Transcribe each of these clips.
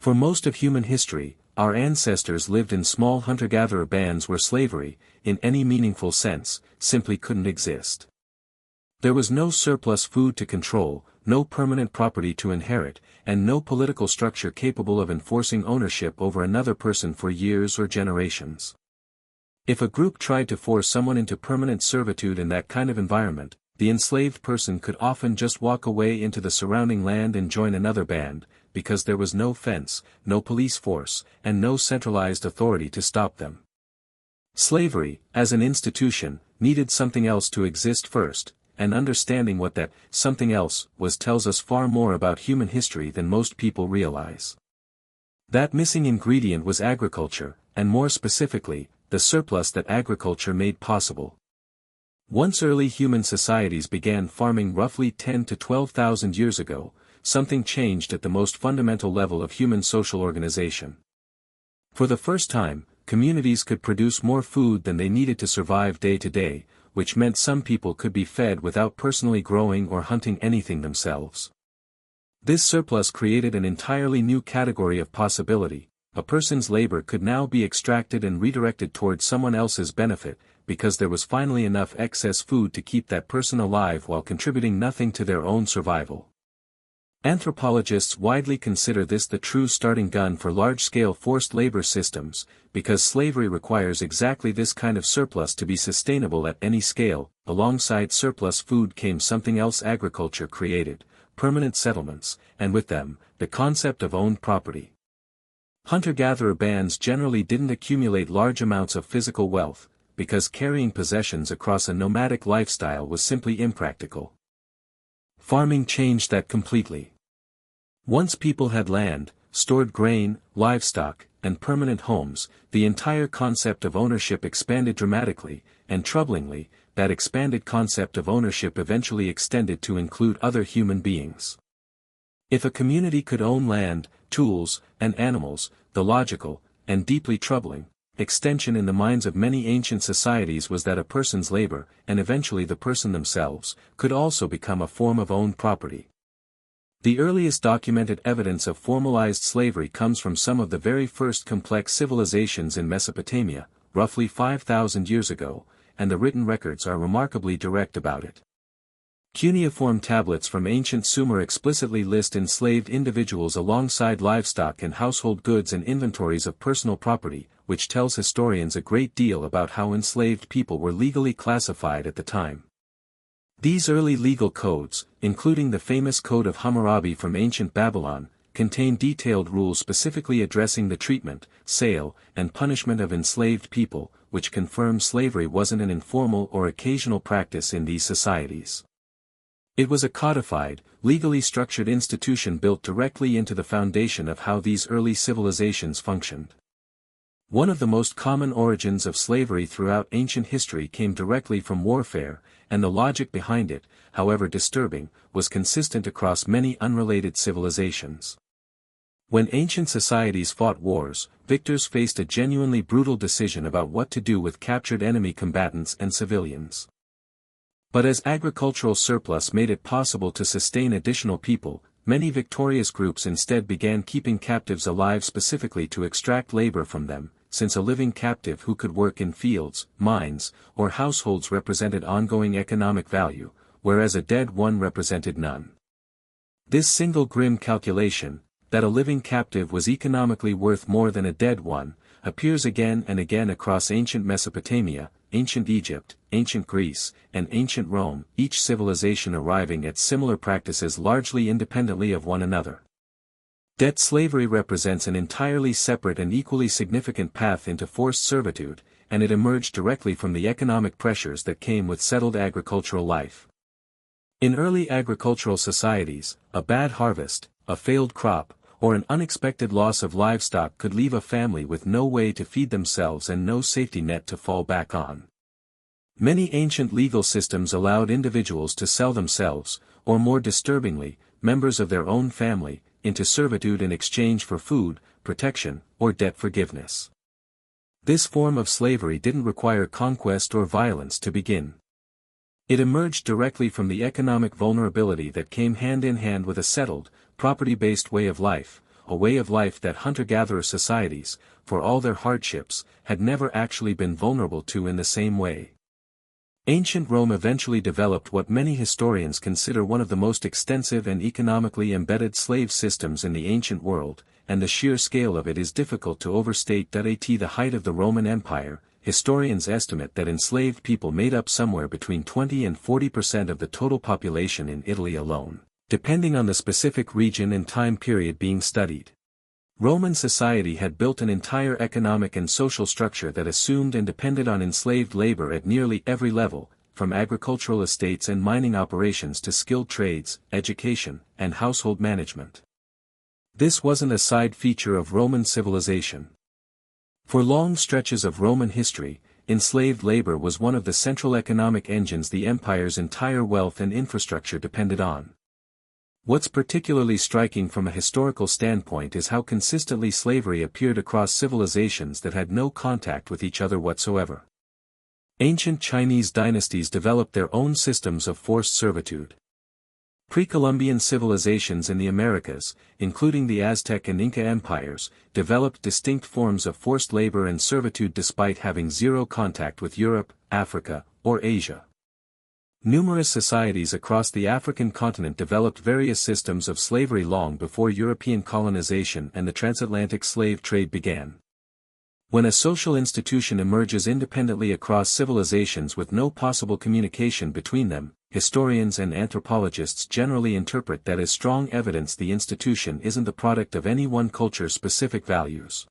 For most of human history, our ancestors lived in small hunter-gatherer bands where slavery, in any meaningful sense, simply couldn't exist. There was no surplus food to control, no permanent property to inherit, and no political structure capable of enforcing ownership over another person for years or generations. If a group tried to force someone into permanent servitude in that kind of environment, the enslaved person could often just walk away into the surrounding land and join another band, because there was no fence, no police force, and no centralized authority to stop them. Slavery, as an institution, needed something else to exist first, and understanding what that something else was tells us far more about human history than most people realize. That missing ingredient was agriculture, and more specifically, the surplus that agriculture made possible. Once early human societies began farming roughly 10 to 12,000 years ago, something changed at the most fundamental level of human social organization. For the first time, communities could produce more food than they needed to survive day to day, which meant some people could be fed without personally growing or hunting anything themselves. This surplus created an entirely new category of possibility. A person's labor could now be extracted and redirected towards someone else's benefit, because there was finally enough excess food to keep that person alive while contributing nothing to their own survival. Anthropologists widely consider this the true starting gun for large-scale forced labor systems, because slavery requires exactly this kind of surplus to be sustainable at any scale. Alongside surplus food came something else agriculture created: permanent settlements, and with them, the concept of owned property. Hunter-gatherer bands generally didn't accumulate large amounts of physical wealth, because carrying possessions across a nomadic lifestyle was simply impractical. Farming changed that completely. Once people had land, stored grain, livestock, and permanent homes, the entire concept of ownership expanded dramatically, and troublingly, that expanded concept of ownership eventually extended to include other human beings. If a community could own land, tools, and animals, the logical, and deeply troubling, extension in the minds of many ancient societies was that a person's labor, and eventually the person themselves, could also become a form of owned property. The earliest documented evidence of formalized slavery comes from some of the very first complex civilizations in Mesopotamia, roughly 5,000 years ago, and the written records are remarkably direct about it. Cuneiform tablets from ancient Sumer explicitly list enslaved individuals alongside livestock and household goods and inventories of personal property, which tells historians a great deal about how enslaved people were legally classified at the time. These early legal codes, including the famous Code of Hammurabi from ancient Babylon, contain detailed rules specifically addressing the treatment, sale, and punishment of enslaved people, which confirm slavery wasn't an informal or occasional practice in these societies. It was a codified, legally structured institution built directly into the foundation of how these early civilizations functioned. One of the most common origins of slavery throughout ancient history came directly from warfare, and the logic behind it, however disturbing, was consistent across many unrelated civilizations. When ancient societies fought wars, victors faced a genuinely brutal decision about what to do with captured enemy combatants and civilians. But as agricultural surplus made it possible to sustain additional people, many victorious groups instead began keeping captives alive specifically to extract labor from them, since a living captive who could work in fields, mines, or households represented ongoing economic value, whereas a dead one represented none. This single grim calculation, that a living captive was economically worth more than a dead one, appears again and again across ancient Mesopotamia, ancient Egypt, ancient Greece, and ancient Rome, each civilization arriving at similar practices largely independently of one another. Debt slavery represents an entirely separate and equally significant path into forced servitude, and it emerged directly from the economic pressures that came with settled agricultural life. In early agricultural societies, a bad harvest, a failed crop, or an unexpected loss of livestock could leave a family with no way to feed themselves and no safety net to fall back on. Many ancient legal systems allowed individuals to sell themselves, or more disturbingly, members of their own family, into servitude in exchange for food, protection, or debt forgiveness. This form of slavery didn't require conquest or violence to begin. It emerged directly from the economic vulnerability that came hand in hand with a settled, property-based way of life, a way of life that hunter-gatherer societies, for all their hardships, had never actually been vulnerable to in the same way. Ancient Rome eventually developed what many historians consider one of the most extensive and economically embedded slave systems in the ancient world, and the sheer scale of it is difficult to overstate. At the height of the Roman Empire, historians estimate that enslaved people made up somewhere between 20 and 40% of the total population in Italy alone, depending on the specific region and time period being studied. Roman society had built an entire economic and social structure that assumed and depended on enslaved labor at nearly every level, from agricultural estates and mining operations to skilled trades, education, and household management. This wasn't a side feature of Roman civilization. For long stretches of Roman history, enslaved labor was one of the central economic engines the empire's entire wealth and infrastructure depended on. What's particularly striking from a historical standpoint is how consistently slavery appeared across civilizations that had no contact with each other whatsoever. Ancient Chinese dynasties developed their own systems of forced servitude. Pre-Columbian civilizations in the Americas, including the Aztec and Inca empires, developed distinct forms of forced labor and servitude despite having zero contact with Europe, Africa, or Asia. Numerous societies across the African continent developed various systems of slavery long before European colonization and the transatlantic slave trade began. When a social institution emerges independently across civilizations with no possible communication between them, historians and anthropologists generally interpret that as strong evidence the institution isn't the product of any one culture's specific values.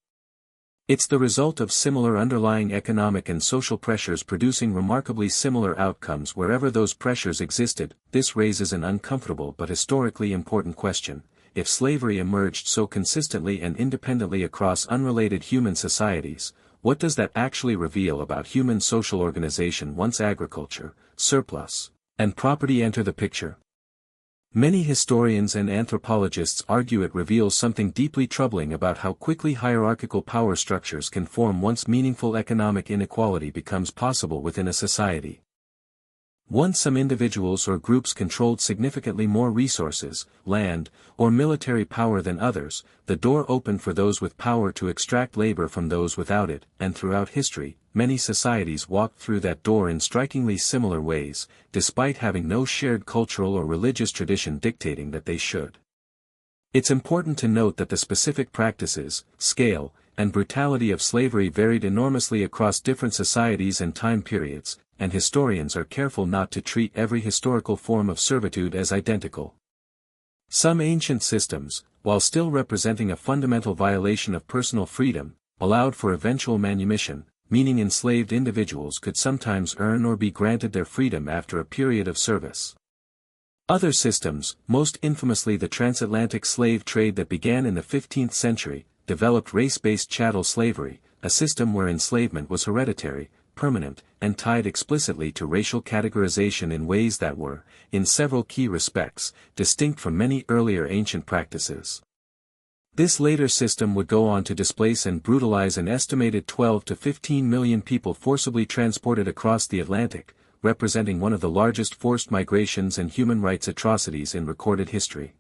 It's the result of similar underlying economic and social pressures producing remarkably similar outcomes wherever those pressures existed. This raises an uncomfortable but historically important question. If slavery emerged so consistently and independently across unrelated human societies, what does that actually reveal about human social organization once agriculture, surplus, and property enter the picture? Many historians and anthropologists argue it reveals something deeply troubling about how quickly hierarchical power structures can form once meaningful economic inequality becomes possible within a society. Once some individuals or groups controlled significantly more resources, land, or military power than others, the door opened for those with power to extract labor from those without it, and throughout history, many societies walked through that door in strikingly similar ways, despite having no shared cultural or religious tradition dictating that they should. It's important to note that the specific practices, scale, and brutality of slavery varied enormously across different societies and time periods, and historians are careful not to treat every historical form of servitude as identical. Some ancient systems, while still representing a fundamental violation of personal freedom, allowed for eventual manumission, meaning enslaved individuals could sometimes earn or be granted their freedom after a period of service. Other systems, most infamously the transatlantic slave trade that began in the 15th century, developed race-based chattel slavery, a system where enslavement was hereditary, permanent, and tied explicitly to racial categorization in ways that were, in several key respects, distinct from many earlier ancient practices. This later system would go on to displace and brutalize an estimated 12 to 15 million people forcibly transported across the Atlantic, representing one of the largest forced migrations and human rights atrocities in recorded history.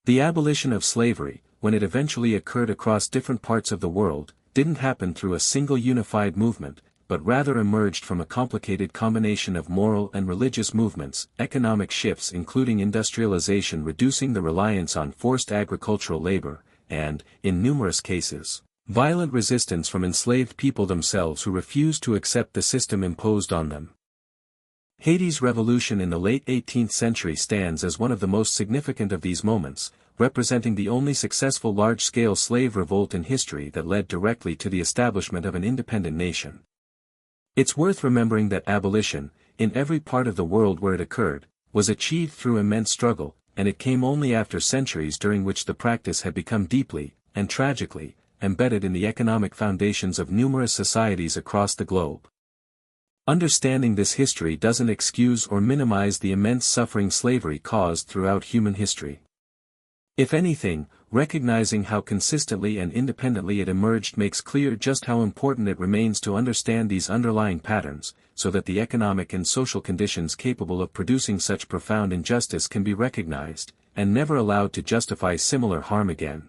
The abolition of slavery, when it eventually occurred across different parts of the world, didn't happen through a single unified movement, but rather emerged from a complicated combination of moral and religious movements, economic shifts including industrialization reducing the reliance on forced agricultural labor, and, in numerous cases, violent resistance from enslaved people themselves who refused to accept the system imposed on them. Haiti's revolution in the late 18th century stands as one of the most significant of these moments, representing the only successful large-scale slave revolt in history that led directly to the establishment of an independent nation. It's worth remembering that abolition, in every part of the world where it occurred, was achieved through immense struggle, and it came only after centuries during which the practice had become deeply, and tragically, embedded in the economic foundations of numerous societies across the globe. Understanding this history doesn't excuse or minimize the immense suffering slavery caused throughout human history. If anything, recognizing how consistently and independently it emerged makes clear just how important it remains to understand these underlying patterns, so that the economic and social conditions capable of producing such profound injustice can be recognized, and never allowed to justify similar harm again.